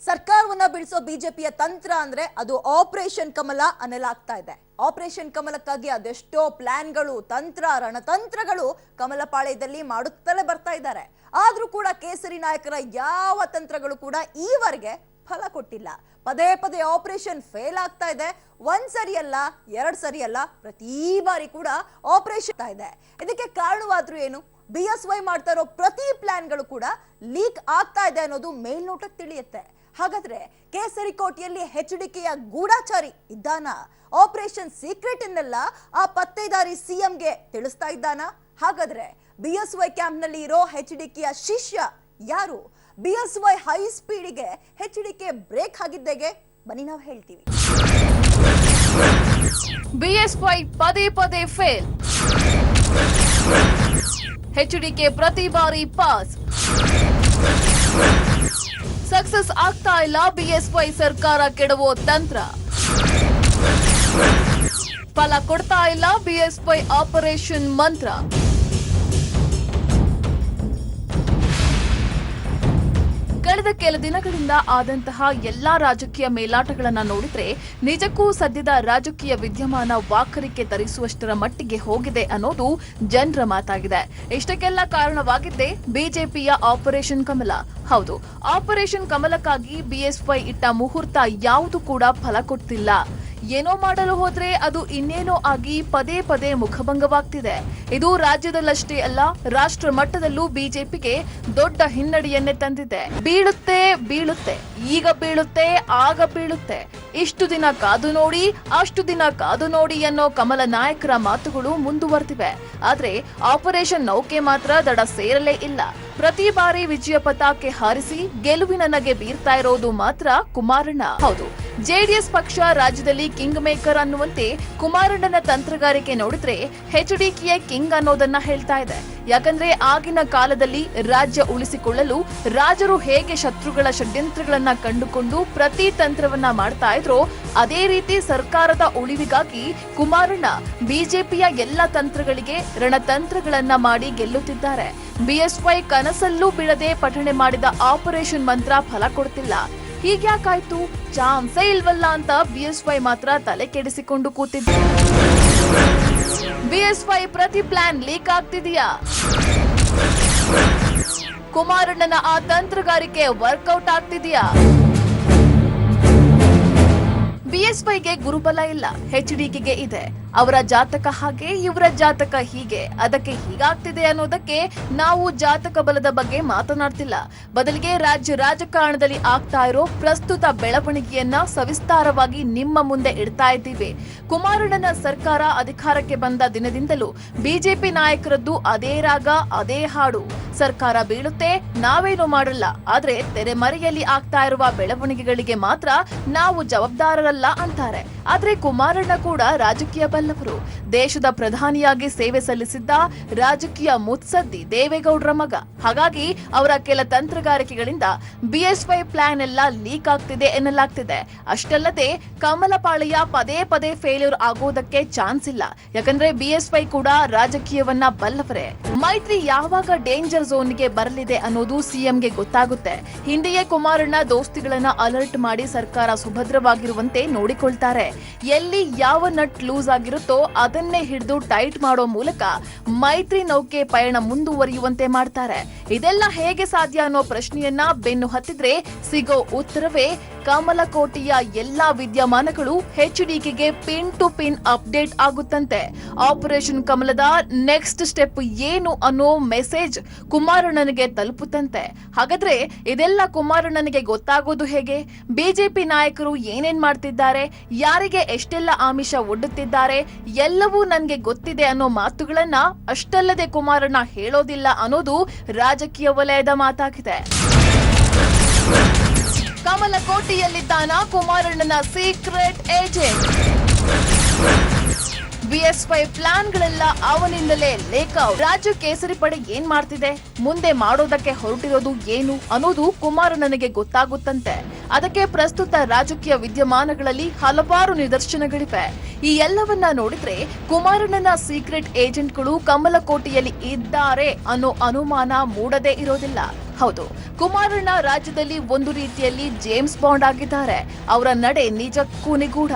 ಸರ್ಕಾರವನ್ನ ಬೀಳಿಸೋ ಬಿಜೆಪಿಯ ತಂತ್ರ ಅಂದ್ರೆ ಅದು ಆಪರೇಷನ್ ಕಮಲ ಅನ್ನಲಾಗ್ತಾ ಇದೆ. ಆಪರೇಷನ್ ಕಮಲಕ್ಕಾಗಿ ಅದೆಷ್ಟೋ ಪ್ಲಾನ್ಗಳು, ತಂತ್ರ, ರಣತಂತ್ರಗಳು ಕಮಲಪಾಳ್ಯದಲ್ಲಿ ಮಾಡುತ್ತಲೇ ಬರ್ತಾ ಇದ್ದಾರೆ. ಆದ್ರೂ ಕೂಡ ಕೇಸರಿ ನಾಯಕರ ಯಾವ ತಂತ್ರಗಳು ಕೂಡ ಈವರೆಗೆ ಫಲ ಕೊಟ್ಟಿಲ್ಲ. ಪದೇ ಪದೇ ಆಪರೇಷನ್ ಫೇಲ್ ಆಗ್ತಾ ಇದೆ. ಒಂದ್ ಸರಿ ಅಲ್ಲ, ಎರಡ್ ಸರಿ ಅಲ್ಲ, ಪ್ರತಿ ಬಾರಿ ಕೂಡ ಆಪರೇಷನ್ ಇದೆ. ಇದಕ್ಕೆ ಕಾರಣವಾದ್ರೂ ಏನು? BSY ಮಾಡ್ತಾ ಇರೋ ಪ್ರತಿ ಪ್ಲಾನ್ಗಳು ಕೂಡ ಲೀಕ್ ಆಗ್ತಾ ಇದೆ ಅನ್ನೋದು ಮೇಲ್ನೋಟಕ್ಕೆ ತಿಳಿಯುತ್ತೆ. ಹಾಗಾದ್ರೆ ಕೇಸರಿ ಕೋಟೆಯಲ್ಲಿ HDKಯ ಗೂಢಾಚಾರಿ ಇದ್ದಾನ? ಆಪರೇಷನ್ ಸೀಕ್ರೆಟ್ ಇನ್ನೆಲ್ಲ ಆ ಪತ್ತೇದಾರಿ CMಗೆ ತಿಳಿಸ್ತಾ ಇದ್ದಾನ? ಹಾಗಾದ್ರೆ BSY ಕ್ಯಾಂಪ್ ನಲ್ಲಿ ಇರೋ HDKಯ ಶಿಷ್ಯ ಯಾರು? BSY ಹೈ ಸ್ಪೀಡಿಗೆ HDK ಬ್ರೇಕ್ ಆಗಿದ್ದೆಗೆ ಬನ್ನಿ ನಾವು ಹೇಳ್ತೀವಿ. BSY ಪದೇ ಪದೇ ಫೇಲ್, HDK ಪ್ರತಿ ಬಾರಿ ಪಾಸ್. ಸಕ್ಸಸ್ ಆಗ್ತಾ ಇಲ್ಲ BSY ಸರ್ಕಾರ ಕೆಡವೋ ತಂತ್ರ. ಫಲ ಕೊಡ್ತಾ ಇಲ್ಲ BSY ಆಪರೇಷನ್ ಮಂತ್ರ. ಕಳೆದ ಕೆಲ ದಿನಗಳಿಂದ ಆದಂತಹ ಎಲ್ಲಾ ರಾಜಕೀಯ ಮೇಲಾಟಗಳನ್ನ ನೋಡಿದ್ರೆ ನಿಜಕ್ಕೂ ಸದ್ಯದ ರಾಜಕೀಯ ವಿದ್ಯಮಾನ ವಾಕರಿಕೆ ತರಿಸುವಷ್ಟರ ಮಟ್ಟಿಗೆ ಹೋಗಿದೆ ಅನ್ನೋದು ಜನರ ಮಾತಾಗಿದೆ. ಇಷ್ಟಕ್ಕೆಲ್ಲ ಕಾರಣವಾಗಿದ್ದೇ ಬಿಜೆಪಿಯ ಆಪರೇಷನ್ ಕಮಲ. ಹೌದು, ಆಪರೇಷನ್ ಕಮಲಕ್ಕಾಗಿ BSY ಇಟ್ಟ ಮುಹೂರ್ತ ಯಾವುದು ಕೂಡ ಫಲ ಕೊಡ್ತಿಲ್ಲ. ಏನೋ ಮಾಡಲು ಹೋದ್ರೆ ಅದು ಇನ್ನೇನೋ ಆಗಿ ಪದೇ ಪದೇ ಮುಖಭಂಗವಾಗ್ತಿದೆ. ಇದು ರಾಜ್ಯದಲ್ಲಷ್ಟೇ ಅಲ್ಲ, ರಾಷ್ಟ್ರ ಮಟ್ಟದಲ್ಲೂ ಬಿಜೆಪಿಗೆ ದೊಡ್ಡ ಹಿನ್ನಡೆಯನ್ನೇ ತಂದಿದೆ. ಬೀಳುತ್ತೆ ಬೀಳುತ್ತೆ, ಈಗ ಬೀಳುತ್ತೆ, ಆಗ ಬೀಳುತ್ತೆ, ಇಷ್ಟು ದಿನ ಕಾದು ನೋಡಿ, ಅಷ್ಟು ದಿನ ಕಾದು ನೋಡಿ ಅನ್ನೋ ಕಮಲ ನಾಯಕರ ಮಾತುಗಳು ಮುಂದುವರೆದಿವೆ. ಆದ್ರೆ ಆಪರೇಷನ್ ನೌಕೆ ಮಾತ್ರ ದಡ ಸೇರಲೇ ಇಲ್ಲ. ಪ್ರತಿ ಬಾರಿ ವಿಜಯ ಪತಾಕೆ ಹಾರಿಸಿ ಗೆಲುವಿನ ನಗೆ ಬೀರ್ತಾ ಇರೋದು ಮಾತ್ರ ಕುಮಾರಣ್ಣ. ಹೌದು, JDS ಪಕ್ಷ ರಾಜ್ಯದಲ್ಲಿ ಕಿಂಗ್ ಮೇಕರ್ ಅನ್ನುವಂತೆ ಕುಮಾರಣ್ಣನ ತಂತ್ರಗಾರಿಕೆ ನೋಡಿದ್ರೆ HDKಯ ಕಿಂಗ್ ಅನ್ನೋದನ್ನ ಹೇಳ್ತಾ ಇದೆ. ಯಾಕಂದ್ರೆ ಆಗಿನ ಕಾಲದಲ್ಲಿ ರಾಜ್ಯ ಉಳಿಸಿಕೊಳ್ಳಲು ರಾಜರು ಹೇಗೆ ಶತ್ರುಗಳ ಷಡ್ಯಂತ್ರಗಳನ್ನ ಕಂಡುಕೊಂಡು ಪ್ರತಿ ತಂತ್ರವನ್ನ ಮಾಡ್ತಾ ಇದ್ರೋ ಅದೇ ರೀತಿ ಸರ್ಕಾರದ ಉಳಿವಿಗಾಗಿ ಕುಮಾರಣ್ಣ ಬಿಜೆಪಿಯ ಎಲ್ಲ ತಂತ್ರಗಳಿಗೆ ರಣತಂತ್ರಗಳನ್ನ ಮಾಡಿ ಗೆಲ್ಲುತ್ತಿದ್ದಾರೆ. BSY ಕನಸಲ್ಲೂ ಬೀಳದೆ ಪಠಣೆ ಮಾಡಿದ ಆಪರೇಷನ್ ಮಂತ್ರ ಫಲ ಕೊಡ್ತಿಲ್ಲ. ಹೀಗ್ಯಾಕಾಯ್ತು, ಚಾನ್ಸೇ ಇಲ್ವಲ್ಲ ಅಂತ BSY ಮಾತ್ರ ತಲೆ ಕೆಡಿಸಿಕೊಂಡು ಕೂತಿದ್ದ. BSY ಪ್ರತಿ ಪ್ಲಾನ್ ಲೀಕ್ ಆಗ್ತಿದೆಯಾ? ಕುಮಾರಣ್ಣನ ಆ ತಂತ್ರಗಾರಿಕೆ ವರ್ಕೌಟ್ ಆಗ್ತಿದೆಯಾ? BSYಗೆ ಗುರುಬಲ ಇಲ್ಲ, HDKಗೆ ಇದೆ. ಅವರ ಜಾತಕ ಹಾಗೆ, ಇವರ ಜಾತಕ ಹೀಗೆ, ಅದಕ್ಕೆ ಹೀಗಾಗ್ತಿದೆ ಅನ್ನೋದಕ್ಕೆ ನಾವು ಜಾತಕ ಬಲದ ಬಗ್ಗೆ ಮಾತನಾಡ್ತಿಲ್ಲ. ಬದಲಿಗೆ ರಾಜ್ಯ ರಾಜಕಾರಣದಲ್ಲಿ ಆಗ್ತಾ ಇರೋ ಪ್ರಸ್ತುತ ಬೆಳವಣಿಗೆಯನ್ನ ಸವಿಸ್ತಾರವಾಗಿ ನಿಮ್ಮ ಮುಂದೆ ಇಡ್ತಾ ಇದ್ದೀವಿ. ಕುಮಾರಣ್ಣನ ಸರ್ಕಾರ ಅಧಿಕಾರಕ್ಕೆ ಬಂದ ದಿನದಿಂದಲೂ ಬಿಜೆಪಿ ನಾಯಕರದ್ದು ಅದೇ ರಾಗ, ಅದೇ ಹಾಡು. ಸರ್ಕಾರ ಬೀಳುತ್ತೆ, ನಾವೇನು ಮಾಡಲ್ಲ, ಆದ್ರೆ ತೆರೆಮರೆಯಲ್ಲಿ ಆಗ್ತಾ ಇರುವ ಬೆಳವಣಿಗೆಗಳಿಗೆ ಮಾತ್ರ ನಾವು ಜವಾಬ್ದಾರರಲ್ಲ ಅಂತಾರೆ. ಆದ್ರೆ ಕುಮಾರಣ್ಣ ಕೂಡ ರಾಜಕೀಯ ಬಲ್ಲವರು. ದೇಶದ ಪ್ರಧಾನಿಯಾಗಿ ಸೇವೆ ಸಲ್ಲಿಸಿದ್ದ ರಾಜಕೀಯ ಮುತ್ಸದ್ದಿ ದೇವೇಗೌಡರ ಮಗ. ಹಾಗಾಗಿ ಅವರ ಕೆಲ ತಂತ್ರಗಾರಿಕೆಗಳಿಂದ BSY ಪ್ಲಾನ್ ಎಲ್ಲ ಲೀಕ್ ಆಗ್ತಿದೆ ಎನ್ನಲಾಗ್ತಿದೆ. ಅಷ್ಟಲ್ಲದೆ ಕಮಲಪಾಳ್ಯ ಪದೇ ಪದೇ ಫೇಲ್ಯೂರ್ ಆಗೋದಕ್ಕೆ ಚಾನ್ಸ್ ಇಲ್ಲ. ಯಾಕಂದ್ರೆ BSY ಕೂಡ ರಾಜಕೀಯವನ್ನ ಬಲ್ಲವರೇ. ಮೈತ್ರಿ ಯಾವಾಗ ಡೇಂಜರ್ ಝೋನ್ಗೆ ಬರಲಿದೆ ಅನ್ನೋದು CMಗೆ ಗೊತ್ತಾಗುತ್ತೆ. ಹಿಂದೆಯೇ ಕುಮಾರಣ್ಣ ದೋಸ್ತಿಗಳನ್ನ ಅಲರ್ಟ್ ಮಾಡಿ ಸರ್ಕಾರ ಸುಭದ್ರವಾಗಿರುವಂತೆ ನೋಡಿಕೊಳ್ತಾರೆ. ಎಲ್ಲಿ ಯಾವ ನಟ್ ಲೂಸ್ ಆಗಿರುತ್ತೋ ಅದನ್ನೇ ಹಿಡಿದು ಟೈಟ್ ಮಾಡೋ ಮೂಲಕ ಮೈತ್ರಿ ನೌಕೆ ಪಯಣ ಮುಂದುವರಿಯುವಂತೆ ಮಾಡ್ತಾರೆ. ಇದೆಲ್ಲ ಹೇಗೆ ಸಾಧ್ಯ ಅನ್ನೋ ಪ್ರಶ್ನೆಯನ್ನ ಬೆನ್ನು ಹತ್ತಿದ್ರೆ ಸಿಗೋ ಉತ್ತರವೇ ಕಮಲಕೋಟೆಯ ಎಲ್ಲಾ ವಿದ್ಯಮಾನಗಳು HDKಗೆ ಪಿನ್ ಟು ಪಿನ್ ಅಪ್ಡೇಟ್ ಆಗುತ್ತಂತೆ. ಆಪರೇಷನ್ ಕಮಲದ ನೆಕ್ಸ್ಟ್ ಸ್ಟೆಪ್ ಏನು ಅನ್ನೋ ಮೆಸೇಜ್ ಕುಮಾರಣ್ಣನಿಗೆ ತಲುಪುತ್ತಂತೆ. ಹಾಗಾದ್ರೆ ಇದೆಲ್ಲ ಕುಮಾರಣ್ಣನಿಗೆ ಗೊತ್ತಾಗೋದು ಹೇಗೆ? ಬಿಜೆಪಿ ನಾಯಕರು ಏನೇನ್ ಮಾಡ್ತಿದ್ದಾರೆ, ಯಾರಿಗೆ ಎಷ್ಟೆಲ್ಲ ಆಮಿಷ ಒಡ್ಡುತ್ತಿದ್ದಾರೆ, ಎಲ್ಲವೂ ನನ್ಗೆ ಗೊತ್ತಿದೆ ಅನ್ನೋ ಮಾತುಗಳನ್ನ ಅಷ್ಟಲ್ಲದೆ ಕುಮಾರಣ್ಣ ಹೇಳೋದಿಲ್ಲ ಅನ್ನೋದು ರಾಜಕೀಯ ವಲಯದ ಮಾತಾಗಿದೆ. ಕಮಲಕೋಟೆಯಲ್ಲಿದ್ದಾನ ಕುಮಾರಣ್ಣನ ಸೀಕ್ರೆಟ್ ಏಜೆಂಟ್. BSY ಪ್ಲಾನ್ಗಳೆಲ್ಲ ಅವನಿಂದಲೇ ಲೇಕ್ಔಟ್. ರಾಜ್ಯ ಕೇಸರಿ ಪಡೆ ಏನ್ ಮಾಡ್ತಿದೆ, ಮುಂದೆ ಮಾಡೋದಕ್ಕೆ ಹೊರಟಿರೋದು ಏನು ಅನ್ನೋದು ಕುಮಾರಣ್ಣನಿಗೆ ಗೊತ್ತಾಗುತ್ತಂತೆ. ಅದಕ್ಕೆ ಪ್ರಸ್ತುತ ರಾಜಕೀಯ ವಿದ್ಯಮಾನಗಳಲ್ಲಿ ಹಲವಾರು ನಿದರ್ಶನಗಳಿವೆ. ಈ ಎಲ್ಲವನ್ನ ನೋಡಿದ್ರೆ ಕುಮಾರಣ್ಣನ ಸೀಕ್ರೆಟ್ ಏಜೆಂಟ್ಗಳು ಕಮಲಕೋಟೆಯಲ್ಲಿ ಇದ್ದಾರೆ ಅನ್ನೋ ಅನುಮಾನ ಮೂಡದೇ ಇರೋದಿಲ್ಲ. ಹೌದು, ಕುಮಾರಣ್ಣ ರಾಜ್ಯದಲ್ಲಿ ಒಂದು ರೀತಿಯಲ್ಲಿ ಜೇಮ್ಸ್ ಬಾಂಡ್ ಆಗಿದ್ದಾರೆ. ಅವರ ನಡೆ ನಿಜಕ್ಕೂ ನಿಗೂಢ.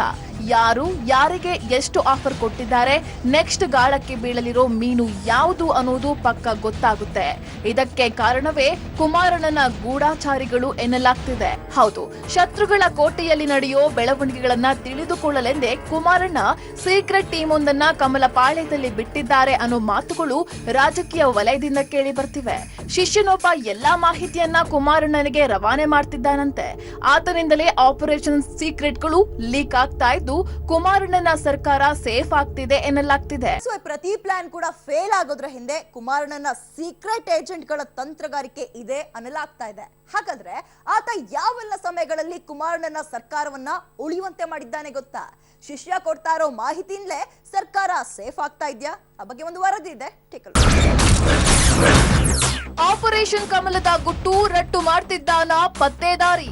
ಯಾರು ಯಾರಿಗೆ ಎಷ್ಟು ಆಫರ್ ಕೊಟ್ಟಿದ್ದಾರೆ, ನೆಕ್ಸ್ಟ್ ಗಾಳಕ್ಕೆ ಬೀಳಲಿರೋ ಮೀನು ಯಾವುದು ಅನ್ನೋದು ಪಕ್ಕ ಗೊತ್ತಾಗುತ್ತೆ. ಇದಕ್ಕೆ ಕಾರಣವೇ ಕುಮಾರಣ್ಣನ ಗೂಢಾಚಾರಿಗಳು ಎನ್ನಲಾಗ್ತಿದೆ. ಹೌದು, ಶತ್ರುಗಳ ಕೋಟೆಯಲ್ಲಿ ನಡೆಯೋ ಬೆಳವಣಿಗೆಗಳನ್ನ ತಿಳಿದುಕೊಳ್ಳಲೆಂದೇ ಕುಮಾರಣ್ಣ ಸೀಕ್ರೆಟ್ ಟೀಮ್ ಒಂದನ್ನ ಕಮಲಪಾಳ್ಯದಲ್ಲಿ ಬಿಟ್ಟಿದ್ದಾರೆ ಅನ್ನೋ ಮಾತುಗಳು ರಾಜಕೀಯ ವಲಯದಿಂದ ಕೇಳಿ ಬರ್ತಿವೆ. ಶಿಷ್ಯನೊಬ್ಬ ಎಲ್ಲಾ ಮಾಹಿತಿಯನ್ನ ಕುಮಾರಣ್ಣನಿಗೆ ರವಾನೆ ಮಾಡ್ತಿದ್ದಾನಂತೆ. ಆತನಿಂದಲೇ ಆಪರೇಷನ್ ಸೀಕ್ರೆಟ್ಗಳು ಲೀಕ್ ಆಗ್ತಾ ಇದ್ದು ಕುಮಾರಣ್ಣನ ಸರ್ಕಾರ ಸೇಫ್ ಆಗ್ತಿದೆ ಎನ್ನಲಾಗ್ತಿದೆ. ಪ್ರತಿ ಪ್ಲಾನ್ ಕೂಡ ಫೇಲ್ ಆಗೋದ್ರ ಹಿಂದೆ ಕುಮಾರಣ್ಣನ ಸೀಕ್ರೆಟ್ ಏಜೆಂಟ್ ಗಳ ತಂತ್ರಗಾರಿಕೆ ಇದೆ ಅನ್ನಲಾಗ್ತಾ ಇದೆ. ಹಾಗಾದ್ರೆ ಆತ ಯಾವೆಲ್ಲ ಸಮಯಗಳಲ್ಲಿ ಕುಮಾರಣ್ಣನ ಸರ್ಕಾರವನ್ನ ಉಳಿಯುವಂತೆ ಮಾಡಿದ್ದಾನೆ ಗೊತ್ತಾ? ಶಿಷ್ಯ ಕೊಡ್ತಾ ಇರೋ ಮಾಹಿತಿಯಿಂದಲೇ ಸರ್ಕಾರ ಸೇಫ್ ಆಗ್ತಾ ಇದೆಯಾ? ಆ ಬಗ್ಗೆ ಒಂದು ವರದಿ ಇದೆ, ಆಪರೇಷನ್ ಕಮಲದ ಗುಟ್ಟು ರಟ್ಟು ಮಾಡ್ತಿದ್ದಾನ ಪತ್ತೇದಾರಿ.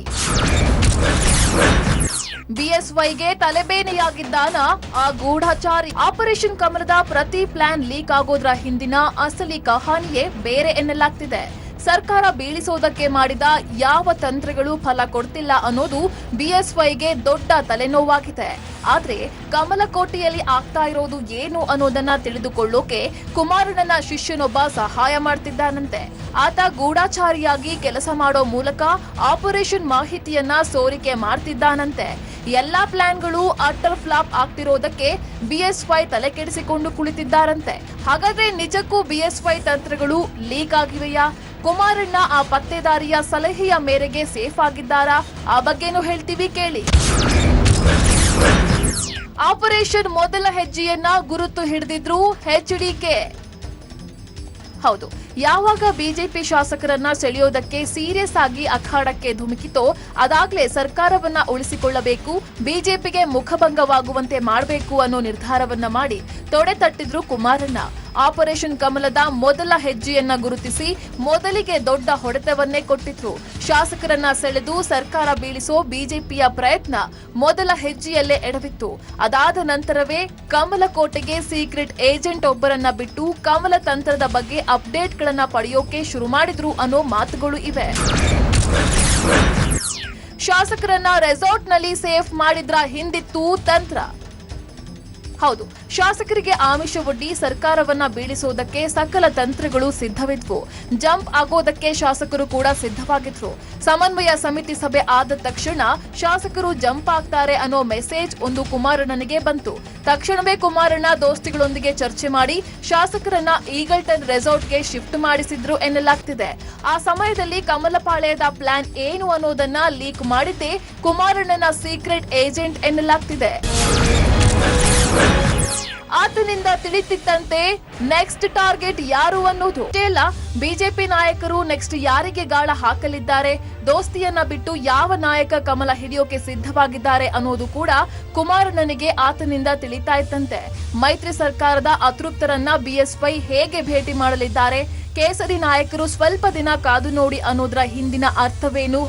ಬಿಎಸ್ವೈಗೆ ತಲೆಬೇನೆಯಾಗಿದ್ದಾನ ಆ ಗೂಢಾಚಾರಿ. ಆಪರೇಷನ್ ಕಮಲದ ಪ್ರತಿ ಪ್ಲಾನ್ ಲೀಕ್ ಆಗೋದ್ರ ಹಿಂದಿನ ಅಸಲಿ ಕಹಾನಿಯೇ ಬೇರೆ ಎನ್ನಲಾಗ್ತಿದೆ. ಸರ್ಕಾರ ಬೀಳಿಸೋದಕ್ಕೆ ಮಾಡಿದ ಯಾವ ತಂತ್ರಗಳು ಫಲ ಕೊಡ್ತಿಲ್ಲ ಅನ್ನೋದು ಬಿಎಸ್ವೈಗೆ ದೊಡ್ಡ ತಲೆನೋವಾಗಿದೆ. ಆದ್ರೆ ಕಮಲಕೋಟೆಯಲ್ಲಿ ಆಗ್ತಾ ಇರೋದು ಏನು ಅನ್ನೋದನ್ನ ತಿಳಿದುಕೊಳ್ಳೋಕೆ ಕುಮಾರಣ್ಣನ ಶಿಷ್ಯನೊಬ್ಬ ಸಹಾಯ ಮಾಡ್ತಿದ್ದಾನಂತೆ. ಆತ ಗೂಢಾಚಾರಿಯಾಗಿ ಕೆಲಸ ಮಾಡೋ ಮೂಲಕ ಆಪರೇಷನ್ ಮಾಹಿತಿಯನ್ನ ಸೋರಿಕೆ ಮಾಡ್ತಿದ್ದಾನಂತೆ. ಎಲ್ಲಾ ಪ್ಲಾನ್ಗಳು ಅಟರ್ ಫ್ಲಾಪ್ ಆಗ್ತಿರೋದಕ್ಕೆ ಬಿಎಸ್ವೈ ತಲೆ ಕೆಡಿಸಿಕೊಂಡು ಕುಳಿತಿದ್ದಾರಂತೆ. ಹಾಗಾದ್ರೆ ನಿಜಕ್ಕೂ ಬಿಎಸ್ವೈ ತಂತ್ರಗಳು ಲೀಕ್ ಆಗಿವೆಯಾ? ಕುಮಾರಣ್ಣ ಆ ಪತ್ತೇದಾರಿಯ ಸಲಹೆಯ ಮೇರೆಗೆ ಸೇಫ್ ಆಗಿದ್ದಾರಾ? ಆ ಬಗ್ಗೆನೂ ಹೇಳ್ತೀವಿ, ಕೇಳಿ. ಆಪರೇಷನ್ ಮೊದಲ ಹೆಜ್ಜೆಯನ್ನ ಗುರುತು ಹಿಡಿದಿದ್ರು ಎಚ್ಡಿಕೆ. ಹೌದು, ಯಾವಾಗ ಬಿಜೆಪಿ ಶಾಸಕರನ್ನ ಸೆಳೆಯೋದಕ್ಕೆ ಸೀರಿಯಸ್ ಆಗಿ ಅಖಾಡಕ್ಕೆ ಧುಮುಕಿತೋ ಅದಾಗ್ಲೇ ಸರ್ಕಾರವನ್ನ ಉಳಿಸಿಕೊಳ್ಳಬೇಕು, ಬಿಜೆಪಿಗೆ ಮುಖಭಂಗವಾಗುವಂತೆ ಮಾಡಬೇಕು ಅನ್ನೋ ನಿರ್ಧಾರವನ್ನ ಮಾಡಿ ತೊಡೆ ತಟ್ಟಿದ್ರು ಕುಮಾರಣ್ಣ. ಆಪರೇಷನ್ ಕಮಲದ ಮೊದಲ ಹೆಜ್ಜೆಯನ್ನ ಗುರುತಿಸಿ ಮೊದಲಿಗೆ ದೊಡ್ಡ ಹೊಡೆತವನ್ನೇ ಕೊಟ್ಟಿದ್ರು. ಶಾಸಕರನ್ನ ಸೆಳೆದು ಸರ್ಕಾರ ಬೀಳಿಸೋ ಬಿಜೆಪಿಯ ಪ್ರಯತ್ನ ಮೊದಲ ಹೆಜ್ಜೆಯಲ್ಲೇ ಎಡವಿತ್ತು. ಅದಾದ ನಂತರವೇ ಕಮಲಕೋಟೆಗೆ ಸೀಕ್ರೆಟ್ ಏಜೆಂಟ್ ಒಬ್ಬರನ್ನ ಬಿಟ್ಟು ಕಮಲ ತಂತ್ರದ ಬಗ್ಗೆ ಅಪ್ಡೇಟ್ ಗಳನ್ನ ಪಡೆಯೋಕೆ ಶುರು ಮಾಡಿದ್ರು ಅನ್ನೋ ಮಾತುಗಳು ಇವೆ. ಶಾಸಕರನ್ನ ರೆಸಾರ್ಟ್ ನಲ್ಲಿ ಸೇಫ್ ಮಾಡಿದ್ರ ಹಿಂದಿತ್ತು ತಂತ್ರ. ಹೌದು, ಶಾಸಕರಿಗೆ ಆಮಿಷವೊಡ್ಡಿ ಸರ್ಕಾರವನ್ನ ಬೀಳಿಸೋದಕ್ಕೆ ಸಕಲ ತಂತ್ರಗಳು ಸಿದ್ಧವಿದ್ವು. ಜಂಪ್ ಆಗೋದಕ್ಕೆ ಶಾಸಕರು ಕೂಡ ಸಿದ್ಧವಾಗಿದ್ರು. ಸಮನ್ವಯ ಸಮಿತಿ ಸಭೆ ಆದ ತಕ್ಷಣ ಶಾಸಕರು ಜಂಪ್ ಆಗ್ತಾರೆ ಅನ್ನೋ ಮೆಸೇಜ್ ಒಂದು ಕುಮಾರಣ್ಣನಿಗೆ ಬಂತು. ತಕ್ಷಣವೇ ಕುಮಾರಣ್ಣ ದೋಸ್ತಿಗಳೊಂದಿಗೆ ಚರ್ಚೆ ಮಾಡಿ ಶಾಸಕರನ್ನ ಈಗಲ್ಟನ್ ರೆಸಾರ್ಟ್ಗೆ ಶಿಫ್ಟ್ ಮಾಡಿಸಿದ್ರು ಎನ್ನಲಾಗ್ತಿದೆ. ಆ ಸಮಯದಲ್ಲಿ ಕಮಲಪಾಳ್ಯದ ಪ್ಲಾನ್ ಏನು ಅನ್ನೋದನ್ನ ಲೀಕ್ ಮಾಡಿದ್ದೇ ಕುಮಾರಣ್ಣನ ಸೀಕ್ರೆಟ್ ಏಜೆಂಟ್ ಎನ್ನಲಾಗ್ತಿದೆ. ಆತನಿಂದ ತಿಳಿತಿತ್ತಂತೆ ನೆಕ್ಸ್ಟ್ ಟಾರ್ಗೆಟ್ ಯಾರು ಅನ್ನೋದು. ಎಲ್ಲ ಬಿಜೆಪಿ ನಾಯಕರು ನೆಕ್ಸ್ಟ್ ಯಾರಿಗೆ ಗಾಳ ಹಾಕಲಿದ್ದಾರೆ, ದೋಸ್ತಿಯನ್ನ ಬಿಟ್ಟು ಯಾವ ನಾಯಕ ಕಮಲ ಹಿಡಿಯೋಕೆ ಸಿದ್ಧವಾಗಿದ್ದಾರೆ ಅನ್ನೋದು ಕೂಡ ಕುಮಾರಣ್ಣನಿಗೆ ಆತನಿಂದ ತಿಳಿತಾ ಇತ್ತಂತೆ. ಮೈತ್ರಿ ಸರ್ಕಾರದ ಅತೃಪ್ತರನ್ನ ಬಿಎಸ್ವೈ ಹೇಗೆ ಭೇಟಿ ಮಾಡಲಿದ್ದಾರೆ, ಕೇಸರಿ ನಾಯಕರು ಸ್ವಲ್ಪ ದಿನ ಕಾದು ನೋಡಿ ಅನ್ನೋದ್ರ ಹಿಂದಿನ ಅರ್ಥವೇನು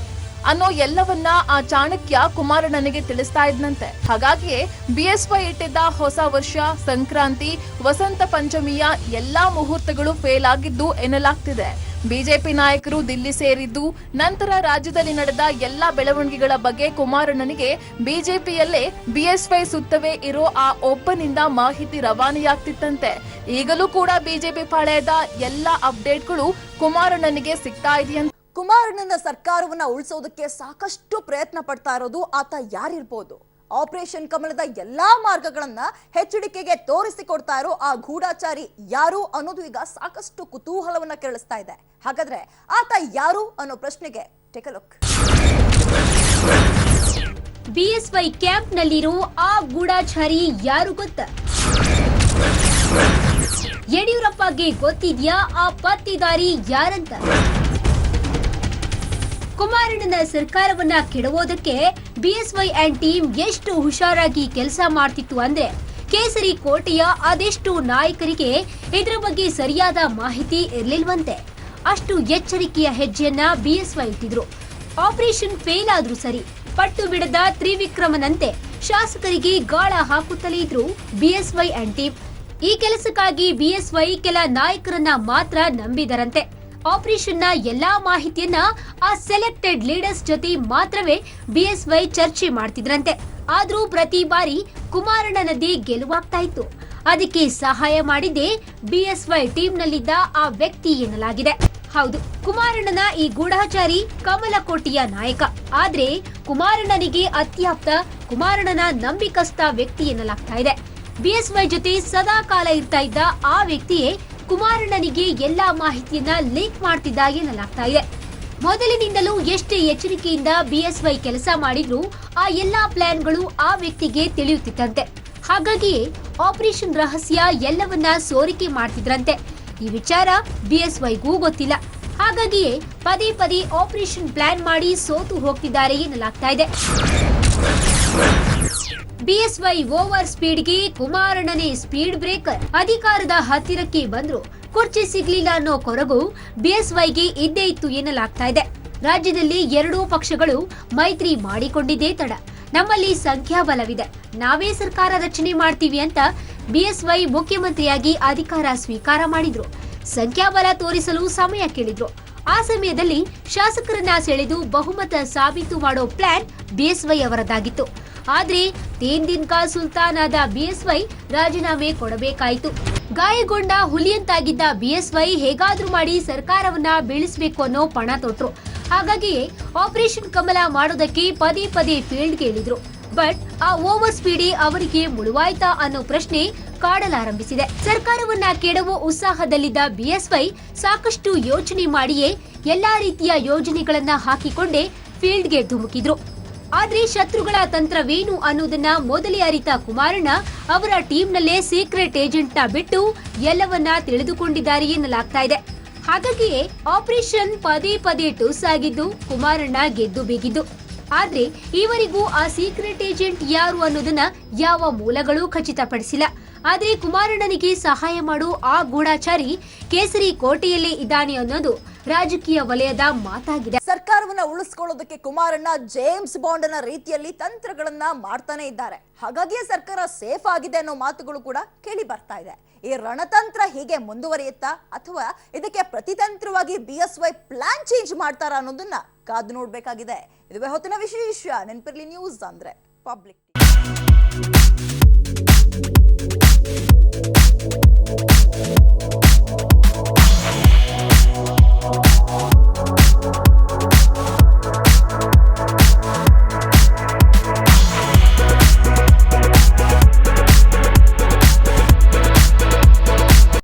ಅನ್ನೋ ಎಲ್ಲವನ್ನ ಆ ಚಾಣಕ್ಯ ಕುಮಾರಣ್ಣನಿಗೆ ತಿಳಿಸ್ತಾ ಇದ್ನಂತೆ. ಹಾಗಾಗಿಯೇ ಬಿಎಸ್ವೈ ಇಟ್ಟಿದ್ದ ಹೊಸ ವರ್ಷ, ಸಂಕ್ರಾಂತಿ, ವಸಂತ ಪಂಚಮಿಯ ಎಲ್ಲಾ ಮುಹೂರ್ತಗಳು ಫೇಲ್ ಆಗಿದ್ದು ಎನ್ನಲಾಗ್ತಿದೆ. ಬಿಜೆಪಿ ನಾಯಕರು ದಿಲ್ಲಿ ಸೇರಿದ್ದು ನಂತರ ರಾಜ್ಯದಲ್ಲಿ ನಡೆದ ಎಲ್ಲಾ ಬೆಳವಣಿಗೆಗಳ ಬಗ್ಗೆ ಕುಮಾರಣ್ಣನಿಗೆ ಬಿಜೆಪಿಯಲ್ಲೇ ಬಿಎಸ್ವೈ ಸುತ್ತವೇ ಇರೋ ಆ ಒಬ್ಬನಿಂದ ಮಾಹಿತಿ ರವಾನೆಯಾಗ್ತಿತ್ತಂತೆ. ಈಗಲೂ ಕೂಡ ಬಿಜೆಪಿ ಪಾಳ್ಯದ ಎಲ್ಲಾ ಅಪ್ಡೇಟ್ಗಳು ಕುಮಾರಣ್ಣನಿಗೆ ಸಿಗ್ತಾ ಇದೆಯಂತೆ. ಕುಮಾರಣ್ಣನ ಸರ್ಕಾರವನ್ನ ಉಳಿಸೋದಕ್ಕೆ ಸಾಕಷ್ಟು ಪ್ರಯತ್ನ ಪಡ್ತಾ ಇರೋದು ಆತ ಯಾರಿರ್ಬೋದು? ಆಪರೇಷನ್ ಕಮಲದ ಎಲ್ಲಾ ಮಾರ್ಗಗಳನ್ನ ಎಚ್ಡಿಕೆಗೆ ತೋರಿಸಿಕೊಡ್ತಾ ಇರೋ ಆ ಗೂಢಾಚಾರಿ ಯಾರು ಅನ್ನೋದು ಈಗ ಸಾಕಷ್ಟು ಕುತೂಹಲವನ್ನ ಕೆರಳಿಸ್ತಾ ಇದೆ. ಹಾಗಾದ್ರೆ ಆತ ಯಾರು ಅನ್ನೋ ಪ್ರಶ್ನೆಗೆ take a look. BSY camp ನಲ್ಲಿರೋ ಆ ಗೂಢಾಚಾರಿ ಯಾರು ಗೊತ್ತಾ? ಯಡಿಯೂರಪ್ಪಗೆ ಗೊತ್ತಿದ್ಯಾ ಆ ಪತ್ತಿದಾರಿ ಯಾರಂತ? ಕುಮಾರಣ್ಣನ ಸರ್ಕಾರವನ್ನ ಕೆಡವೋದಕ್ಕೆ ಬಿಎಸ್ವೈ ಅಂಡ್ ಟೀಮ್ ಎಷ್ಟು ಹುಷಾರಾಗಿ ಕೆಲಸ ಮಾಡ್ತಿತ್ತು ಅಂದ್ರೆ ಕೇಸರಿ ಕೋಟೆಯ ಅದೆಷ್ಟು ನಾಯಕರಿಗೆ ಇದರ ಬಗ್ಗೆ ಸರಿಯಾದ ಮಾಹಿತಿ ಇರ್ಲಿಲ್ವಂತೆ. ಅಷ್ಟು ಎಚ್ಚರಿಕೆಯ ಹೆಜ್ಜೆಯನ್ನ ಬಿಎಸ್ವೈ ಇಟ್ಟಿದ್ರು. ಆಪರೇಷನ್ ಫೇಲ್ ಆದ್ರೂ ಸರಿ, ಪಟ್ಟು ಬಿಡದ ತ್ರಿವಿಕ್ರಮನಂತೆ ಶಾಸಕರಿಗೆ ಗಾಳ ಹಾಕುತ್ತಲೇ ಇದ್ರು ಬಿಎಸ್ವೈ ಅಂಡ್ ಟೀಮ್. ಈ ಕೆಲಸಕ್ಕಾಗಿ ಬಿಎಸ್ವೈ ಕೆಲ ನಾಯಕರನ್ನ ಮಾತ್ರ ನಂಬಿದರಂತೆ. ಆಪರೇಷನ್ನ ಎಲ್ಲಾ ಮಾಹಿತಿಯನ್ನ ಆ ಸೆಲೆಕ್ಟೆಡ್ ಲೀಡರ್ಸ್ ಜೊತೆ ಮಾತ್ರವೇ ಬಿಎಸ್ವೈ ಚರ್ಚೆ ಮಾಡ್ತಿದ್ರಂತೆ. ಆದ್ರೂ ಪ್ರತಿ ಬಾರಿ ಕುಮಾರಣ್ಣನದ್ದೇ ಗೆಲುವಾಗ್ತಾ ಇತ್ತು. ಅದಕ್ಕೆ ಸಹಾಯ ಮಾಡಿದ್ದೇ ಬಿಎಸ್ವೈ ಟೀಮ್ನಲ್ಲಿದ್ದ ಆ ವ್ಯಕ್ತಿ ಎನ್ನಲಾಗಿದೆ. ಹೌದು, ಕುಮಾರಣ್ಣನ ಈ ಗೂಢಾಚಾರಿ ಕಮಲಕೋಟೆಯ ನಾಯಕ. ಆದ್ರೆ ಕುಮಾರಣ್ಣನಿಗೆ ಅತ್ಯಾಪ್ತ, ಕುಮಾರಣ್ಣನ ನಂಬಿಕಸ್ಥ ವ್ಯಕ್ತಿ ಎನ್ನಲಾಗ್ತಾ ಇದೆ. ಬಿಎಸ್ವೈ ಜೊತೆ ಸದಾ ಕಾಲ ಇರ್ತಾ ಇದ್ದ ಆ ವ್ಯಕ್ತಿಯೇ ಕುಮಾರಣ್ಣನಿಗೆ ಎಲ್ಲಾ ಮಾಹಿತಿಯನ್ನ ಲೀಕ್ ಮಾಡ್ತಿದ್ದ ಎನ್ನಲಾಗ್ತಾ ಇದೆ. ಮೊದಲಿನಿಂದಲೂ ಎಷ್ಟೇ ಎಚ್ಚರಿಕೆಯಿಂದ ಬಿಎಸ್ವೈ ಕೆಲಸ ಮಾಡಿದ್ರು ಆ ಎಲ್ಲಾ ಪ್ಲಾನ್ಗಳು ಆ ವ್ಯಕ್ತಿಗೆ ತಿಳಿಯುತ್ತಿತ್ತಂತೆ. ಹಾಗಾಗಿಯೇ ಆಪರೇಷನ್ ರಹಸ್ಯ ಎಲ್ಲವನ್ನ ಸೋರಿಕೆ ಮಾಡ್ತಿದ್ರಂತೆ. ಈ ವಿಚಾರ ಬಿಎಸ್ವೈಗೂ ಗೊತ್ತಿಲ್ಲ. ಹಾಗಾಗಿಯೇ ಪದೇ ಪದೇ ಆಪರೇಷನ್ ಪ್ಲಾನ್ ಮಾಡಿ ಸೋತು ಹೋಗ್ತಿದ್ದಾರೆ ಎನ್ನಲಾಗ್ತಾ ಇದೆ. ಬಿಎಸ್ವೈ ಓವರ್ ಸ್ಪೀಡ್ಗೆ ಕುಮಾರಣ್ಣನೇ ಸ್ಪೀಡ್ ಬ್ರೇಕರ್. ಅಧಿಕಾರದ ಹತ್ತಿರಕ್ಕೆ ಬಂದ್ರು ಕುರ್ಚಿ ಸಿಗ್ಲಿಲ್ಲ ಅನ್ನೋ ಕೊರಗು ಬಿಎಸ್ವೈಗೆ ಇದ್ದೇ ಇತ್ತು ಎನ್ನಲಾಗ್ತಾ ಇದೆ. ರಾಜ್ಯದಲ್ಲಿ ಎರಡೂ ಪಕ್ಷಗಳು ಮೈತ್ರಿ ಮಾಡಿಕೊಂಡಿದ್ದೇ ತಡ. ನಮ್ಮಲ್ಲಿ ಸಂಖ್ಯಾಬಲವಿದೆ, ನಾವೇ ಸರ್ಕಾರ ರಚನೆ ಮಾಡ್ತೀವಿ ಅಂತ ಬಿಎಸ್ವೈ ಮುಖ್ಯಮಂತ್ರಿಯಾಗಿ ಅಧಿಕಾರ ಸ್ವೀಕಾರ ಮಾಡಿದ್ರು. ಸಂಖ್ಯಾಬಲ ತೋರಿಸಲು ಸಮಯ ಕೇಳಿದ್ರು. ಆ ಸಮಯದಲ್ಲಿ ಶಾಸಕರನ್ನ ಸೆಳೆದು ಬಹುಮತ ಸಾಬೀತು ಮಾಡೋ ಪ್ಲಾನ್ ಬಿಎಸ್ವೈ ಅವರದಾಗಿತ್ತು. ಆದ್ರೆ ತೀನ್ ದಿನ್ ಕಾ ಸುಲ್ತಾನ್ ಆದ ಬಿಎಸ್ವೈ ರಾಜೀನಾಮೆ ಕೊಡಬೇಕಾಯಿತು. ಗಾಯಗೊಂಡ ಹುಲಿಯಂತಾಗಿದ್ದ ಬಿಎಸ್ವೈ ಹೇಗಾದ್ರೂ ಮಾಡಿ ಸರ್ಕಾರವನ್ನ ಬೀಳಿಸಬೇಕು ಅನ್ನೋ ಪಣ ತೊಟ್ರು. ಹಾಗಾಗಿಯೇ ಆಪರೇಷನ್ ಕಮಲ ಮಾಡೋದಕ್ಕೆ ಪದೇ ಪದೇ ಫೀಲ್ಡ್ಗೆ ಇಳಿದ್ರು. ಬಟ್ ಆ ಓವರ್ ಸ್ಪೀಡೇ ಅವರಿಗೆ ಮುಳುವಾಯ್ತಾ ಅನ್ನೋ ಪ್ರಶ್ನೆ ಕಾಡಲಾರಂಭಿಸಿದೆ. ಸರ್ಕಾರವನ್ನ ಕೆಡವೋ ಉತ್ಸಾಹದಲ್ಲಿದ್ದ ಬಿಎಸ್ವೈ ಸಾಕಷ್ಟು ಯೋಚನೆ ಮಾಡಿಯೇ ಎಲ್ಲಾ ರೀತಿಯ ಯೋಜನೆಗಳನ್ನ ಹಾಕಿಕೊಂಡೇ ಫೀಲ್ಡ್ಗೆ ಧುಮುಕಿದ್ರು. ಆದ್ರೆ ಶತ್ರುಗಳ ತಂತ್ರವೇನು ಅನ್ನೋದನ್ನ ಮೊದಲೇ ಅರಿತ ಕುಮಾರಣ್ಣ ಅವರ ಟೀಮ್ನಲ್ಲೇ ಸೀಕ್ರೆಟ್ ಏಜೆಂಟ್ನ ಬಿಟ್ಟು ಎಲ್ಲವನ್ನ ತಿಳಿದುಕೊಂಡಿದ್ದಾರೆ ಎನ್ನಲಾಗ್ತಾ ಇದೆ. ಹಾಗಾಗಿಯೇ ಆಪರೇಷನ್ ಪದೇ ಪದೇ ಟುಸ್ ಆಗಿದ್ದು ಕುಮಾರಣ್ಣ ಗೆದ್ದು ಬೀಗಿದ್ದು. ಆದ್ರೆ ಈವರೆಗೂ ಆ ಸೀಕ್ರೆಟ್ ಏಜೆಂಟ್ ಯಾರು ಅನ್ನೋದನ್ನ ಯಾವ ಮೂಲಗಳು ಖಚಿತಪಡಿಸಿಲ್ಲ. ಆದ್ರೆ ಕುಮಾರಣ್ಣನಿಗೆ ಸಹಾಯ ಮಾಡೋ ಆ ಗೂಢಾಚಾರಿ ಕೇಸರಿ ಕೋಟೆಯಲ್ಲೇ ಇದ್ದಾನೆ ಅನ್ನೋದು ರಾಜಕೀಯ ವಲಯದ ಮಾತಾಗಿದೆ. ಸರ್ಕಾರವನ್ನ ಉಳಿಸ್ಕೊಳ್ಳೋದಕ್ಕೆ ಕುಮಾರಣ್ಣ ಜೇಮ್ಸ್ ಬಾಂಡ್ನ ರೀತಿಯಲ್ಲಿ ತಂತ್ರಗಳನ್ನ ಮಾಡ್ತಾನೆ ಇದ್ದಾರೆ. ಹಾಗಾಗಿಯೇ ಸರ್ಕಾರ ಸೇಫ್ ಆಗಿದೆ ಅನ್ನೋ ಮಾತುಗಳು ಕೂಡ ಕೇಳಿ ಬರ್ತಾ ಇದೆ. ಈ ರಣತಂತ್ರ ಹೀಗೆ ಮುಂದುವರಿಯುತ್ತಾ ಅಥವಾ ಇದಕ್ಕೆ ಪ್ರತಿತಂತ್ರವಾಗಿ ಬಿಎಸ್ವೈ ಪ್ಲಾನ್ ಚೇಂಜ್ ಮಾಡ್ತಾರಾ ಅನ್ನೋದನ್ನ ಕಾದು ನೋಡ್ಬೇಕಾಗಿದೆ. ಇದುವೇ ಹೊತ್ತಿನ ವಿಶೇಷ. ನೆನಪಿರ್ಲಿ, ನ್ಯೂಸ್ ಅಂದ್ರೆ ಪಬ್ಲಿಕ್.